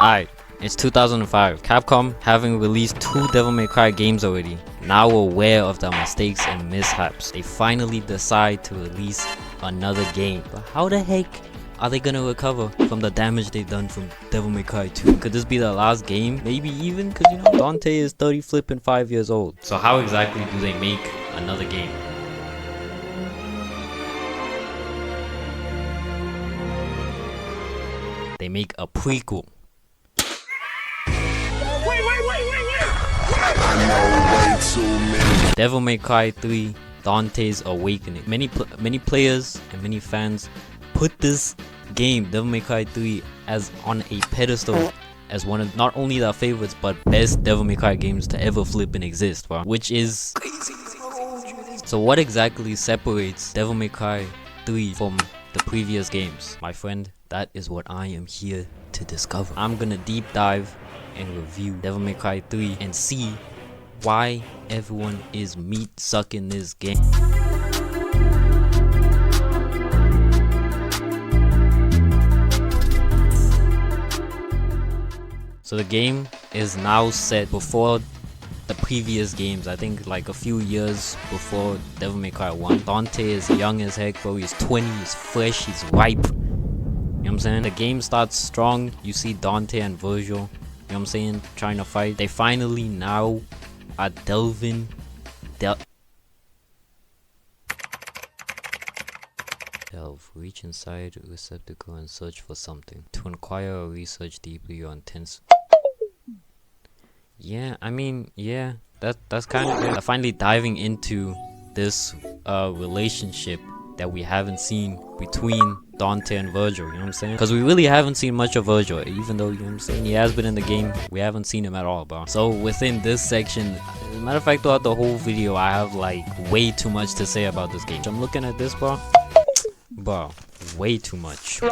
Alright, it's 2005. Capcom having released 2 Devil May Cry games already. Now aware of their mistakes and mishaps, they finally decide to release another game. But how the heck are they gonna recover from the damage they've done from Devil May Cry 2? Could this be the last game? Maybe even, because you know, Dante is 30 flipping 5 years old. So how exactly do they make another game? They make a prequel. Devil May Cry 3 Dante's Awakening. Many players and many fans put this game, Devil May Cry 3, as on a pedestal as one of not only their favorites but best Devil May Cry games to ever flip and exist, bro. Which is crazy. So what exactly separates Devil May Cry 3 from the previous games? My friend, that is what I am here to discover. I'm gonna deep dive and review Devil May Cry 3 and see why everyone is meat sucking this game. So the game is now set before the previous games. I think like a few years before Devil May Cry 1. Dante is young as heck, bro. He's 20, he's fresh, he's ripe. You know what I'm saying? The game starts strong. You see Dante and Virgil, you know what I'm saying, trying to fight. They finally now are reach inside a receptacle and search for something. To inquire or research deeply or intense. Yeah, I mean, yeah, that's kind of it. Finally diving into this relationship that we haven't seen between Dante and Virgil, you know what I'm saying? Because we really haven't seen much of Virgil, even though, you know what I'm saying, he has been in the game, we haven't seen him at all, bro. So within this section, as a matter of fact, throughout the whole video, I have like way too much to say about this game. So I'm looking at this, bro, way too much, bro.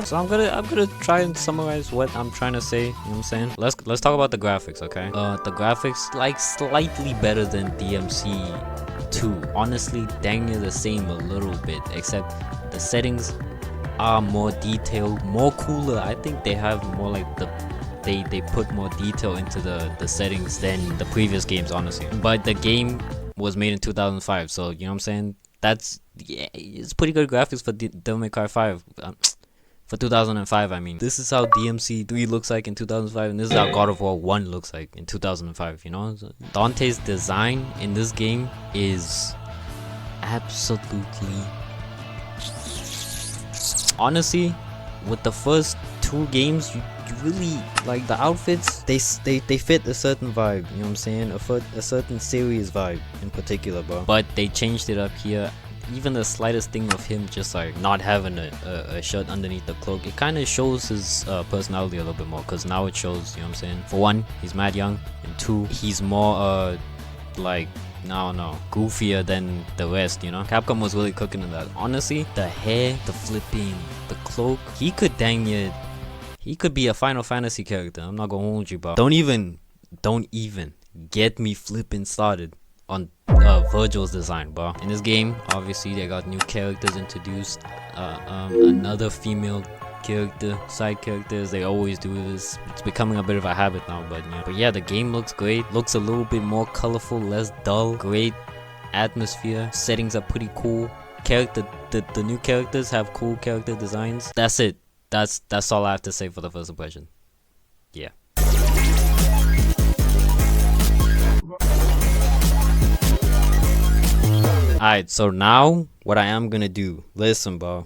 So I'm gonna try and summarize what I'm trying to say, you know what I'm saying? Let's talk about the graphics, okay? The graphics, like, slightly better than DMC 2. Honestly, dang near the same a little bit, except the settings are more detailed, more cooler. I think they have more like they put more detail into the settings than the previous games, honestly. But the game was made in 2005, so you know what I'm saying, that's, yeah, it's pretty good graphics for Devil May Cry 5 for 2005. I mean, this is how DMC 3 looks like in 2005, and this is how God of War 1 looks like in 2005, you know? So Dante's design in this game is absolutely, honestly, with the first 2 games, you really like the outfits. They fit a certain vibe, you know what I'm saying, a certain serious vibe in particular, bro. But they changed it up here. Even the slightest thing of him just like not having a shirt underneath the cloak, it kind of shows his personality a little bit more, because now it shows, you know what I'm saying, for one, he's mad young, and 2, he's more like, no, goofier than the rest, you know? Capcom was really cooking in that. Honestly, the hair, the flipping, the cloak, he could be a Final Fantasy character. I'm not gonna hold you, bro. Don't even get me flipping started on Virgil's design, bro. In this game, obviously, they got new characters introduced. Another female character, side characters. They always do this. It's becoming a bit of a habit now, but yeah, the game looks great. Looks a little bit more colorful, less dull. Great atmosphere. Settings are pretty cool. The new characters have cool character designs. That's it. That's all I have to say for the first impression. Yeah. Alright, so now what I am gonna do, listen, bro.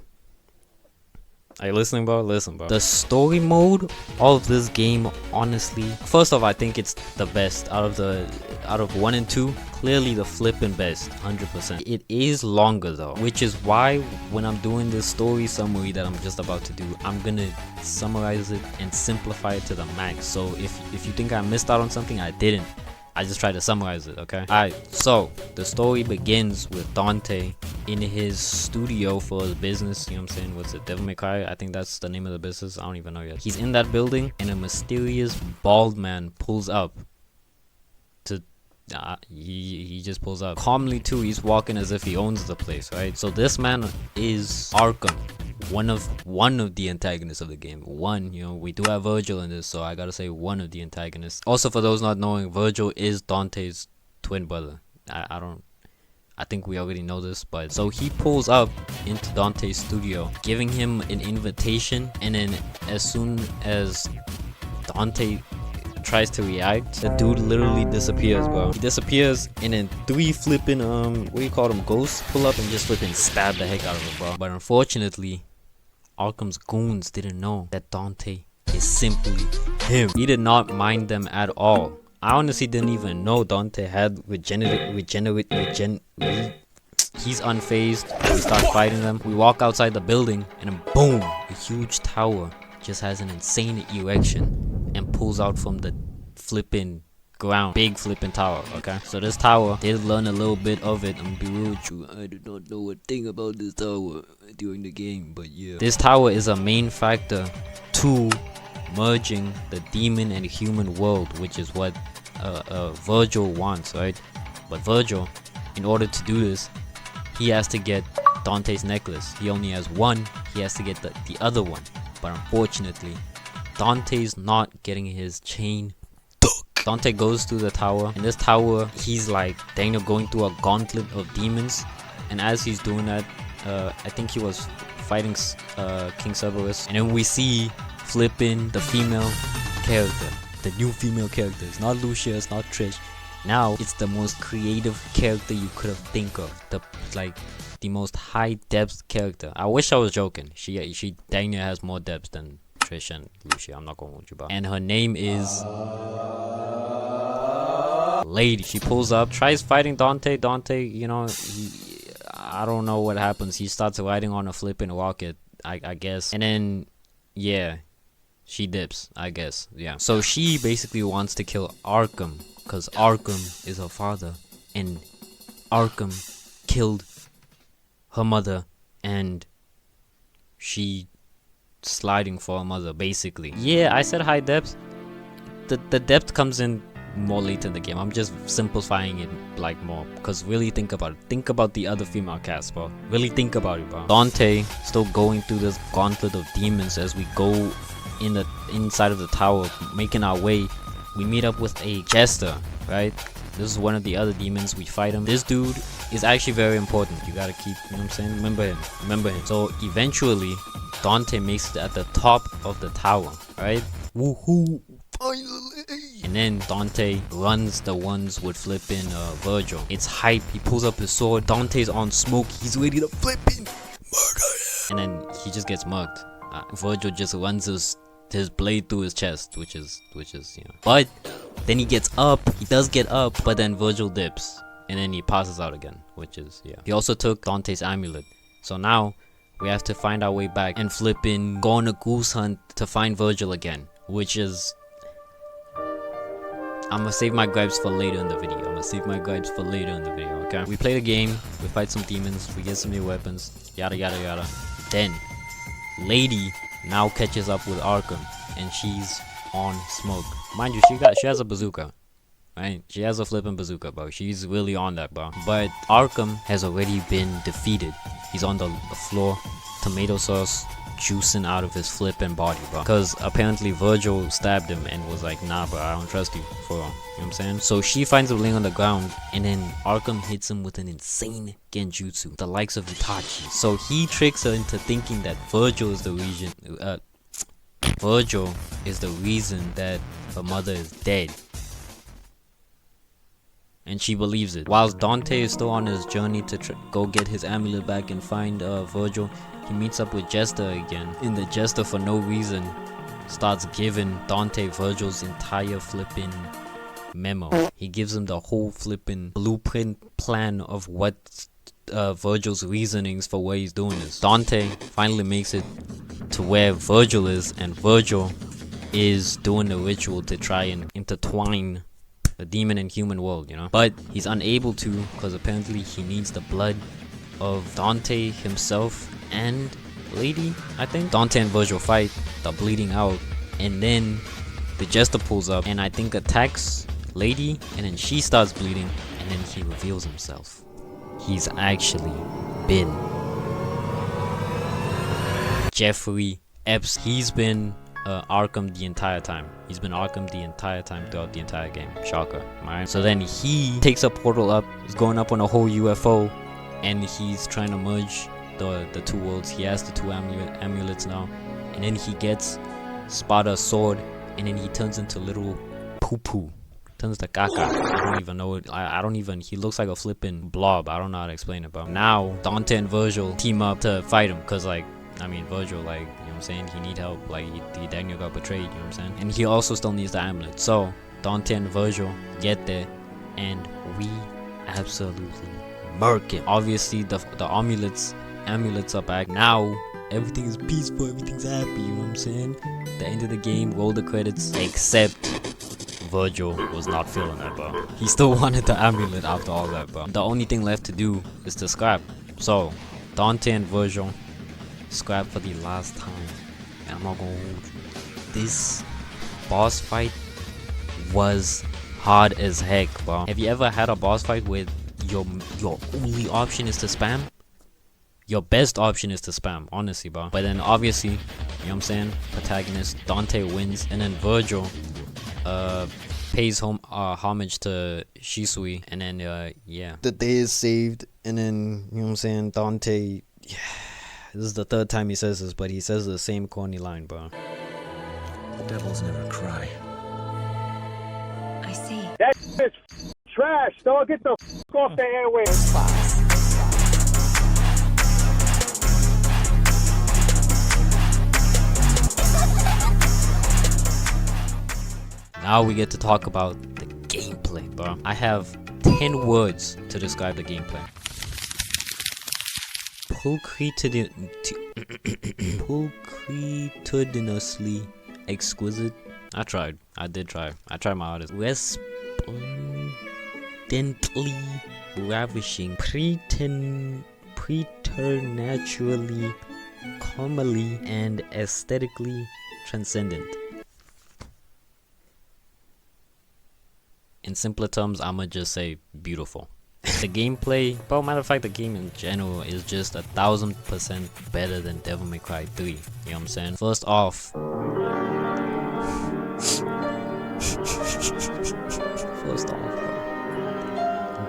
Are you listening, bro? Listen, bro. The story mode of this game, honestly, first off, I think it's the best out of 1 and 2. Clearly the flipping best, 100%. It is longer though, which is why when I'm doing this story summary that I'm just about to do, I'm gonna summarize it and simplify it to the max. So if you think I missed out on something, I didn't. I just tried to summarize it, okay? Alright, so the story begins with Dante in his studio for his business. You know what I'm saying? What's it? Devil May Cry? I think that's the name of the business. I don't even know yet. He's in that building and a mysterious bald man pulls up to he just pulls up calmly too. He's walking as if he owns the place, right? So this man is Arkham, one of the antagonists of the game. You know, we do have Virgil in this, so I gotta say one of the antagonists. Also, for those not knowing, Virgil is Dante's twin brother. I think we already know this, but so he pulls up into Dante's studio, giving him an invitation, and then as soon as Dante tries to react, the dude literally disappears, bro. He disappears, and then 3 flipping what do you call them, ghosts pull up and just flipping stab the heck out of him, bro. But unfortunately, Arkham's goons didn't know that Dante is simply him. He did not mind them at all. I honestly didn't even know Dante had he's unfazed. We start fighting them. We walk outside the building, and then boom, a huge tower just has an insane erection and pulls out from the flipping ground. Big flipping tower, okay? So this tower, did learn a little bit of it. I'm gonna be real with you, I did not know a thing about this tower during the game, but yeah. This tower is a main factor to merging the demon and human world, which is what Virgil wants, right? But Virgil, in order to do this, he has to get Dante's necklace. He only has one. He has to get the other one. But unfortunately, Dante's not getting his chain. Dante goes to the tower. In this tower, he's like Daniel going through a gauntlet of demons. And as he's doing that, I think he was fighting King Cerberus. And then we see flipping the female character. The new female character. It's not Lucia, it's not Trish. Now, it's the most creative character you could have think of. The most high depth character. I wish I was joking. Daniel has more depth than Trish and Lucia. I'm not gonna hold you back. And her name is Lady. She pulls up, tries fighting Dante. Dante, you know, I don't know what happens. He starts riding on a flipping rocket, I guess. And then, yeah, she dips, I guess. Yeah. So she basically wants to kill Arkham, because Arkham is her father. And Arkham killed her mother, and she sliding for her mother, basically. Yeah, I said high depth. The depth comes in more later in the game. I'm just simplifying it like more, because really think about it. Think about the other female cast, bro. Really think about it, bro. Dante still going through this gauntlet of demons as we go inside of the tower, making our way. We meet up with a jester, right? This is one of the other demons. We fight him. This dude is actually very important. You gotta keep, you know what I'm saying? Remember him. So eventually, Dante makes it at the top of the tower, right? Woohoo! Finally! And then Dante runs the ones with flipping Virgil. It's hype. He pulls up his sword. Dante's on smoke. He's ready to flipping murder him. And then he just gets mugged. Virgil just runs his blade through his chest, which is, you know. But then he gets up. He does get up, but then Virgil dips. And then he passes out again, which is, yeah. He also took Dante's amulet. So now, we have to find our way back and flipping go on a goose hunt to find Virgil again, which is, I'm gonna save my gripes for later in the video. Okay? We play the game, we fight some demons, we get some new weapons, yada yada yada. Then, Lady now catches up with Arkham, and she's on smoke. Mind you, she has a bazooka. Right? She has a flipping bazooka, bro. She's really on that, bro. But Arkham has already been defeated. He's on the floor, tomato sauce juicing out of his flipping body, bro. Because apparently Virgil stabbed him and was like, nah, bro, I don't trust you for, you know what I'm saying? So she finds him laying on the ground, and then Arkham hits him with an insane genjutsu, the likes of Itachi. So he tricks her into thinking that Virgil is the reason that her mother is dead. And she believes it. Whilst Dante is still on his journey to go get his amulet back and find Virgil, he meets up with Jester again, and the Jester for no reason starts giving Dante Virgil's entire flipping memo. He gives him the whole flipping blueprint plan of what Virgil's reasonings for what he's doing is. Dante finally makes it to where Virgil is, and Virgil is doing the ritual to try and intertwine the demon and human world, you know, but he's unable to because apparently he needs the blood of Dante himself and Lady, I think. Dante and Virgil fight, they're bleeding out, and then the Jester pulls up and I think attacks Lady, and then she starts bleeding, and then he reveals himself. He's actually been Jeffrey Epps. He's been Arkham the entire time. He's been Arkham the entire time throughout the entire game. Shocker, alright? So then he takes a portal up, he's going up on a whole UFO, and he's trying to merge the two worlds. He has the two amulets now, and then he gets Sparta's sword, and then he turns into little poo-poo. Turns to caca. I don't even know it. I don't even. He looks like a flipping blob. I don't know how to explain it. But now Dante and Virgil team up to fight him, cause like, I mean, Virgil, like, you know what I'm saying, he need help. Like, he Daniel got betrayed. You know what I'm saying, and he also still needs the amulet. So Dante and Virgil get there, and we absolutely murk him. Obviously, the amulets are back now. Everything is peaceful. Everything's happy. You know what I'm saying? The end of the game. Roll the credits. Except Virgil was not feeling that, bro. He still wanted the amulet after all that, bro. The only thing left to do is to scrap. So Dante and Virgil scrap for the last time, and I'm not gonna hold you. This boss fight was hard as heck, bro. Have you ever had a boss fight where your only option is to spam? Your best option is to spam, honestly, bro. But then obviously, you know what I'm saying, protagonist Dante wins, and then Virgil pays homage to Shisui, and then yeah, the day is saved. And then, you know what I'm saying, Dante, yeah, this is the third time he says this, but he says the same corny line, bro. Devils never cry. I see. That is trash, dog. Get the off the airwaves. Now we get to talk about the gameplay, bro. I have 10 words to describe the gameplay. Pulchritudinously exquisite. I tried. I did try. I tried my hardest. Resplendently ravishing. Preternaturally, comely, and aesthetically transcendent. In simpler terms, I'ma just say beautiful. The gameplay, but matter of fact, the game in general is just 1000% better than Devil May Cry 3. You know what I'm saying? First off,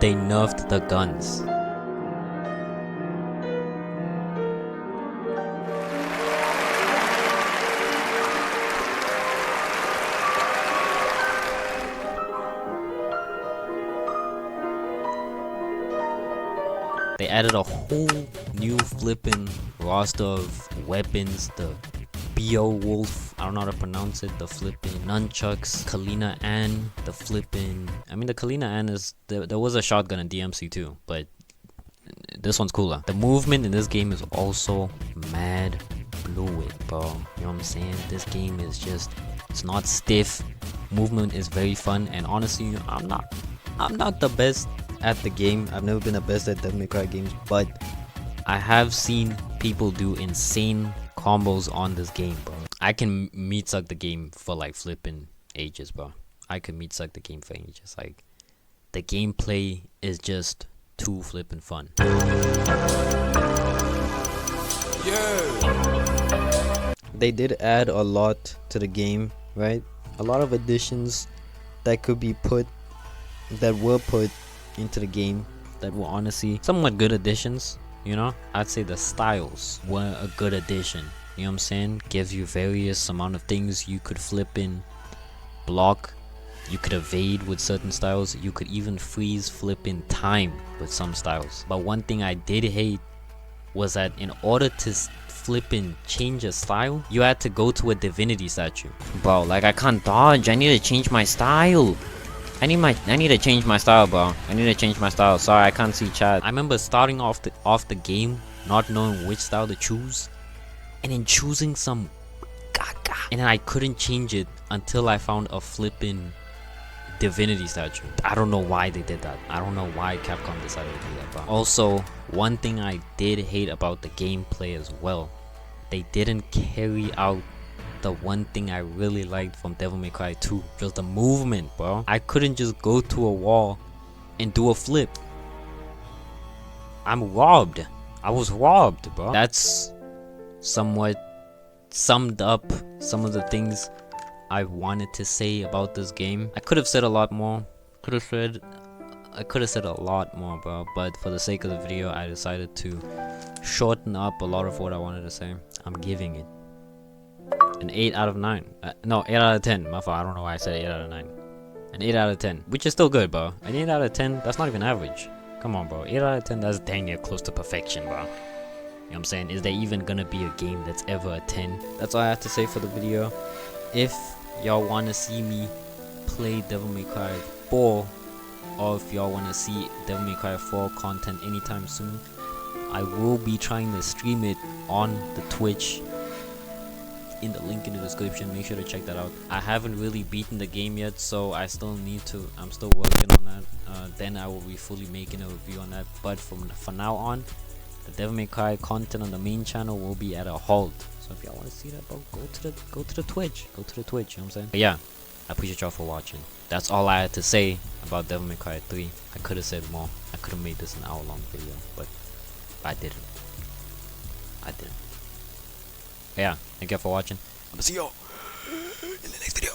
they nerfed the guns. They added a whole new flipping roster of weapons. The Beowulf, I don't know how to pronounce it, the flipping nunchucks, Kalina Ann, the flipping, I mean the Kalina Ann is, there was a shotgun in DMC too, but this one's cooler. The movement in this game is also mad fluid, bro. You know what I'm saying? This game is just, it's not stiff. Movement is very fun, and honestly, I'm not the best at the game. I've never been the best at Devil May Cry games, but I have seen people do insane combos on this game, bro. I can meat suck the game for like flipping ages, bro. I can meat suck the game for ages. Like, the gameplay is just too flipping fun. Yeah. They did add a lot to the game, right? A lot of additions that were put into the game that were honestly somewhat good additions, you know. I'd say the styles were a good addition, you know what I'm saying? Gives you various amount of things you could flip in, block, you could evade with certain styles, you could even freeze flip in time with some styles. But one thing I did hate was that in order to flipping change a style, you had to go to a divinity statue. Bro, like I can't dodge. I need to change my style. I need to change my style, bro. I need to change my style. Sorry, I can't see chat. I remember starting off the game not knowing which style to choose, and then choosing some gaga, and then I couldn't change it until I found a flipping divinity statue. I don't know why they did that. I don't know why Capcom decided to do that, bro. Also, one thing I did hate about the gameplay as well, they didn't carry out the one thing I really liked from Devil May Cry 2, just the movement, bro. I couldn't just go to a wall and do a flip. I'm robbed. I was robbed, bro. That's somewhat summed up some of the things I wanted to say about this game. I could have said a lot more. I could have said a lot more, bro, but for the sake of the video, I decided to shorten up a lot of what I wanted to say. I'm giving it an 8 out of 9. No, 8 out of 10. My fault. I don't know why I said 8 out of 9. An 8 out of 10, which is still good, bro. An 8 out of 10, that's not even average. Come on, bro. 8 out of 10, that's dang near close to perfection, bro. You know what I'm saying? Is there even gonna be a game that's ever a 10? That's all I have to say for the video. If y'all want to see me play Devil May Cry 4, or if y'all want to see Devil May Cry 4 content anytime soon, I will be trying to stream it on the Twitch in the link in the description. Make sure to check that out. I haven't really beaten the game yet, so I still need to, I'm still working on that. Then I will be fully making a review on that, but for now on, the Devil May Cry content on the main channel will be at a halt. So if y'all want to see that, bro, go to the Twitch, you know what I'm saying? But yeah, I appreciate y'all for watching. That's all I had to say about Devil May Cry 3. I could have said more. I could have made this an hour-long video, but I didn't. But yeah, thank y'all for watching. I'm gonna see y'all in the next video.